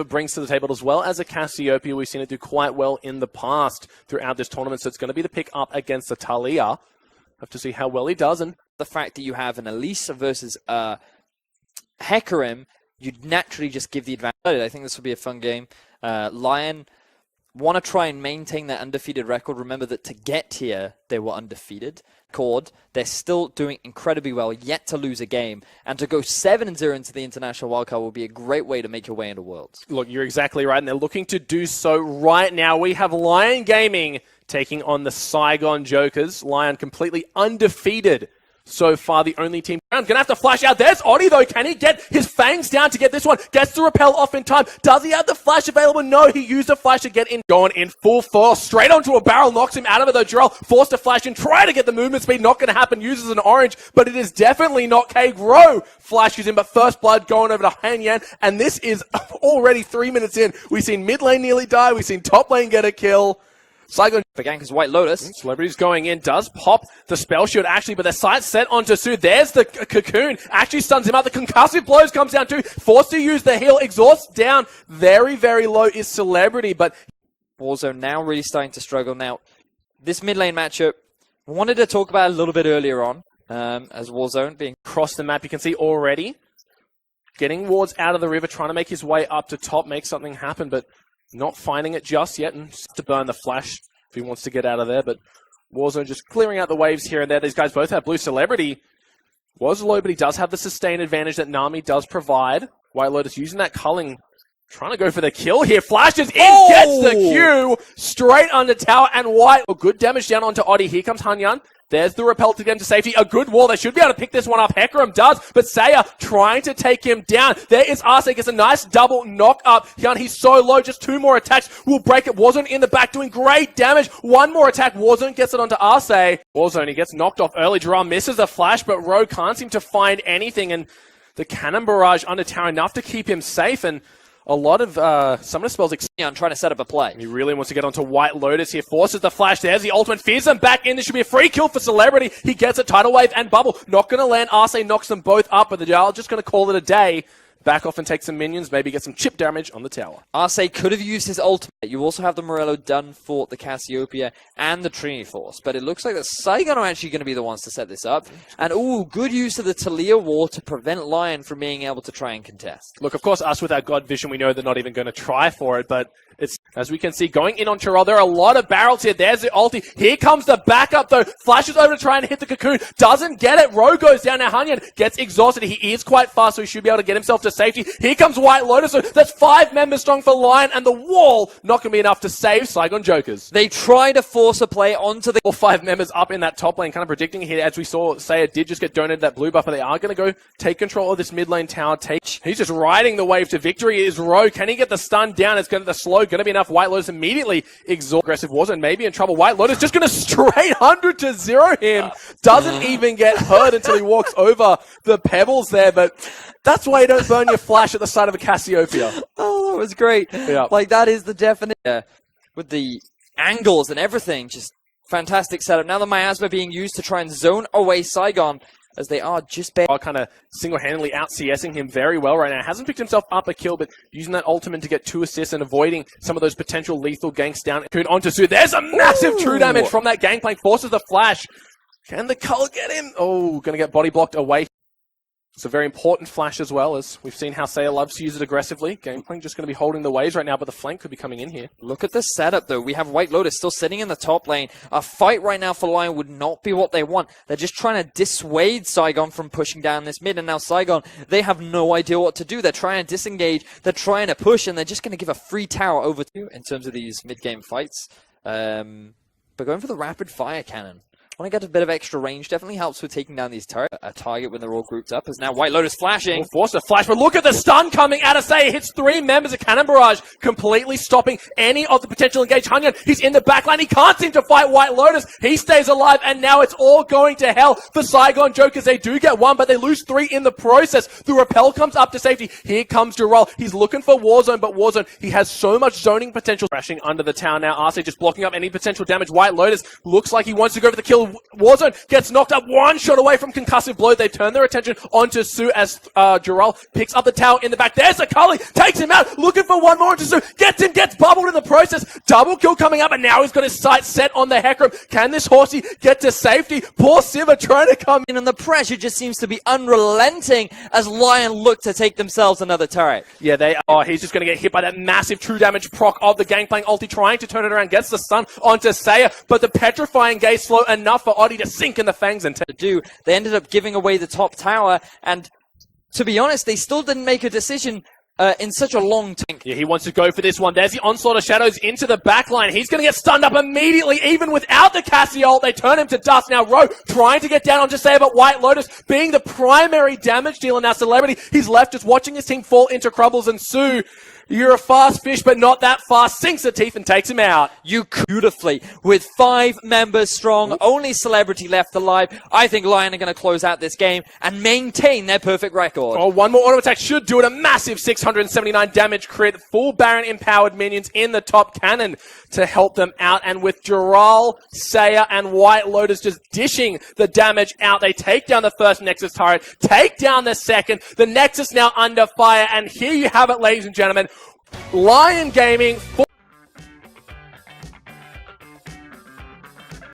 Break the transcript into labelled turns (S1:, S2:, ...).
S1: it brings to the table, as well as a Cassiopeia. We've seen it do quite well in the past throughout this tournament, so it's going to be the pick up against the Talia. Have to see how well he does. And
S2: the fact that you have an Elise versus Hecarim, you'd naturally just give the advantage. I think this will be a fun game. Lyon want to try and maintain their undefeated record. Remember that to get here, they were undefeated. They're still doing incredibly well, yet to lose a game. And to go 7-0 into the International Wildcard will be a great way to make your way into Worlds.
S1: Look, you're exactly right, and they're looking to do so right now. We have Lyon Gaming taking on the Saigon Jokers. Lyon completely undefeated so far, the only team around. Gonna have to flash out. There's Oddie, though. Can he get his fangs down to get this one? Gets the repel off in time. Does he have the flash available? No, he used the flash to get in. Going in full force. Straight onto a barrel. Knocks him out of it, though. Jarrell forced to flash in. Try to get the movement speed. Not going to happen. Uses an orange, but it is definitely not K-Grow. Flashes in, but first blood going over to Han Yan. And this is already 3 minutes in. We've seen mid lane nearly die. We've seen top lane get a kill. Saigon
S2: again, because White Lotus.
S1: Celebrity's going in, does pop the spell shield actually, but the sight's set onto Su. There's the cocoon, actually stuns him out. The concussive blows comes down too, forced to use the heal, exhausts down. Very, very low is Celebrity, but
S2: Warzone now really starting to struggle. Now, this mid lane matchup, I wanted to talk about a little bit earlier on, as Warzone being
S1: across the map. You can see already getting wards out of the river, trying to make his way up to top, make something happen, but not finding it just yet, and just to burn the flash if he wants to get out of there. But Warzone just clearing out the waves here and there. These guys both have blue. Celebrity was low, but he does have the sustained advantage that Nami does provide. White Lotus using that culling, trying to go for the kill here. Flashes in, gets the Q straight under tower, and White. Oh, good damage down onto Oddie. Here comes Hanyan. There's the repel to get him to safety. A good wall. They should be able to pick this one up. Hecarim does, but Saya trying to take him down. There is Arce. Gets a nice double knock up. He's so low. Just 2 more attacks will break it. Warzone in the back doing great damage. 1 more attack. Warzone gets it onto Arce. Warzone, he gets knocked off early. Drum misses a flash, but Rogue can't seem to find anything. And the cannon barrage under tower enough to keep him safe. And a lot of summoner spells
S2: trying to set up a play.
S1: He really wants to get onto White Lotus here. Forces the flash. There's the ultimate. Fears them back in. This should be a free kill for Celebrity. He gets a tidal wave and bubble. Not going to land. Arce knocks them both up, but the Jarl just going to call it a day. Back off and take some minions. Maybe get some chip damage on the tower.
S2: Arce could have used his ultimate. You also have the Morello done for the Cassiopeia and the Trinity Force. But it looks like the Saigon are actually going to be the ones to set this up. And, good use of the Talia wall to prevent Lyon from being able to try and contest.
S1: Look, of course, us with our God Vision, we know they're not even going to try for it. But it's, as we can see, going in on Chirol. There are a lot of barrels here. There's the ulti. Here comes the backup, though. Flashes over to try and hit the cocoon. Doesn't get it. Rogue goes down. Now Hanyan gets exhausted. He is quite fast, so he should be able to get himself to safety. Here comes White Lotus. So that's 5 members strong for Lyon, and the wall not going to be enough to save Saigon Jokers.
S2: They try to force a play onto the...
S1: 5 members up in that top lane, kind of predicting here, as we saw, Saya did just get donated that blue buff, but they are going to go take control of this mid lane tower. He's just riding the wave to victory. Is Rogue. Can he get the stun down? It's going to the slow. Going to be enough. White Lotus immediately exhaust. Aggressive Warzone maybe in trouble. White Lotus just going to straight 100-0 him. Doesn't even get hurt until he walks over the pebbles there, but that's why you don't burn your flash at the side of a Cassiopeia.
S2: Oh, that was great.
S1: Yeah.
S2: Like, that is the definition. With the angles and everything, just fantastic setup. Now the miasma being used to try and zone away Saigon, as they are just barely
S1: kind of single-handedly out-CSing him very well right now. Hasn't picked himself up a kill, but using that ultimate to get 2 assists and avoiding some of those potential lethal ganks down onto Su. There's a massive true damage from that gangplank. Forces the flash. Can the cull get him? Oh, going to get body blocked away. It's a very important flash as well, as we've seen how Saya loves to use it aggressively. Gangplank just going to be holding the waves right now, but the flank could be coming in here.
S2: Look at the setup, though. We have White Lotus still sitting in the top lane. A fight right now for Lyon would not be what they want. They're just trying to dissuade Saigon from pushing down this mid, and now Saigon, they have no idea what to do. They're trying to disengage, they're trying to push, and they're just going to give a free tower over to in terms of these mid-game fights. But going for the rapid fire cannon. Want to get a bit of extra range, definitely helps with taking down these turrets. A target when they're all grouped up, as now White Lotus flashing.
S1: Force a flash, but look at the stun coming out of Say. Hits 3 members of Cannon Barrage, completely stopping any of the potential engage. Hanyan, he's in the backline. He can't seem to fight White Lotus. He stays alive, and now it's all going to hell for Saigon Jokers. They do get 1, but they lose 3 in the process. The repel comes up to safety. Here comes Jarrell. He's looking for Warzone, but Warzone, he has so much zoning potential. Crashing under the tower now. Arce just blocking up any potential damage. White Lotus looks like he wants to go for the kill. the Warzone, gets knocked up, one shot away from concussive blow. They've turned their attention onto Sue as Jarrell picks up the tower in the back. There's a Cully, takes him out, looking for one more into Sue, gets him, gets bubbled in the process. Double kill coming up, and now he's got his sights set on the Hecarim. Can this horsey get to safety? Poor Siva trying to come in.
S2: And the pressure just seems to be unrelenting as Lyon look to take themselves another turret.
S1: Yeah, they are. He's just going to get hit by that massive true damage proc of the Gangplank ulti, trying to turn it around, gets the stun onto Saya, but the petrifying gaze slow enough for Oddie to sink in the fangs and
S2: They ended up giving away the top tower, and to be honest, they still didn't make a decision in such a long time.
S1: Yeah, he wants to go for this one. There's the onslaught of shadows into the backline. He's going to get stunned up immediately, even without the Cassie ult. They turn him to dust. Now, Ro trying to get down on Josea, but White Lotus being the primary damage dealer now. Celebrity, he's left just watching his team fall into Crubbles, and Sue, you're a fast fish, but not that fast, sinks the teeth and takes him out.
S2: You beautifully. With 5 members strong, only Celebrity left alive. I think Lyon are going to close out this game and maintain their perfect record.
S1: Oh, one more auto attack should do it. A massive 679 damage crit. Full Baron empowered minions in the top cannon to help them out. And with Jarrell, Saya, and White Lotus just dishing the damage out, they take down the first Nexus turret, take down the second. The Nexus now under fire. And here you have it, ladies and gentlemen. Lyon Gaming,